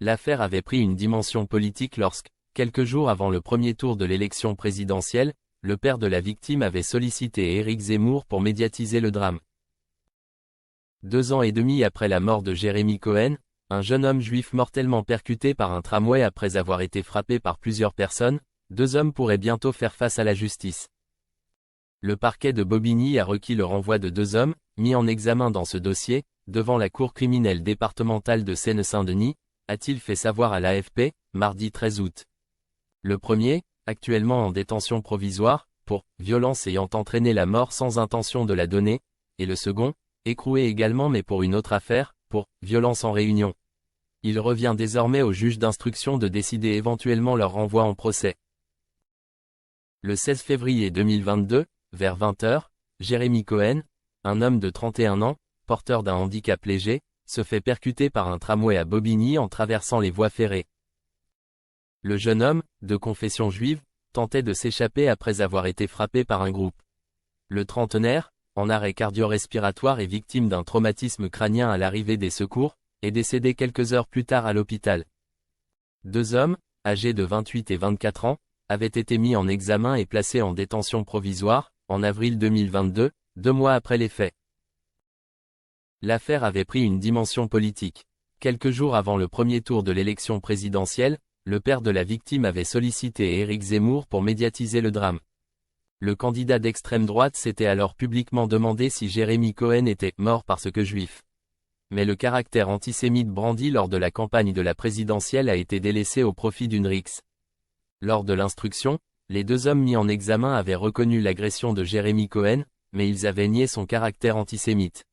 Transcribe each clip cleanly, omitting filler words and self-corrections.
L'affaire avait pris une dimension politique lorsque, quelques jours avant le premier tour de l'élection présidentielle, le père de la victime avait sollicité Éric Zemmour pour médiatiser le drame. 2 ans et demi après la mort de Jérémy Cohen, un jeune homme juif mortellement percuté par un tramway après avoir été frappé par plusieurs personnes, 2 hommes pourraient bientôt faire face à la justice. Le parquet de Bobigny a requis le renvoi de 2 hommes, mis en examen dans ce dossier, devant la cour criminelle départementale de Seine-Saint-Denis, a-t-il fait savoir à l'AFP, mardi 13 août. Le premier, actuellement en détention provisoire, pour « violence ayant entraîné la mort sans intention de la donner », et le second, écroué également mais pour une autre affaire, pour « violence en réunion ». Il revient désormais au juge d'instruction de décider éventuellement leur renvoi en procès. Le 16 février 2022, vers 20h, Jérémy Cohen, un homme de 31 ans, porteur d'un handicap léger, se fait percuter par un tramway à Bobigny en traversant les voies ferrées. Le jeune homme, de confession juive, tentait de s'échapper après avoir été frappé par un groupe. Le trentenaire, en arrêt cardio-respiratoire et victime d'un traumatisme crânien à l'arrivée des secours, est décédé quelques heures plus tard à l'hôpital. 2 hommes, âgés de 28 et 24 ans, avaient été mis en examen et placés en détention provisoire, en avril 2022, 2 mois après les faits. L'affaire avait pris une dimension politique. Quelques jours avant le premier tour de l'élection présidentielle, le père de la victime avait sollicité Éric Zemmour pour médiatiser le drame. Le candidat d'extrême droite s'était alors publiquement demandé si Jérémy Cohen était « mort parce que juif ». Mais le caractère antisémite brandi lors de la campagne de la présidentielle a été délaissé au profit d'une rixe. Lors de l'instruction, les 2 hommes mis en examen avaient reconnu l'agression de Jérémy Cohen, mais ils avaient nié son caractère antisémite.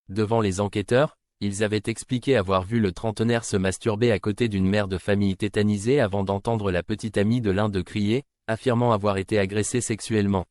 Devant les enquêteurs, ils avaient expliqué avoir vu le trentenaire se masturber à côté d'une mère de famille tétanisée avant d'entendre la petite amie de l'un d'eux crier, affirmant avoir été agressée sexuellement.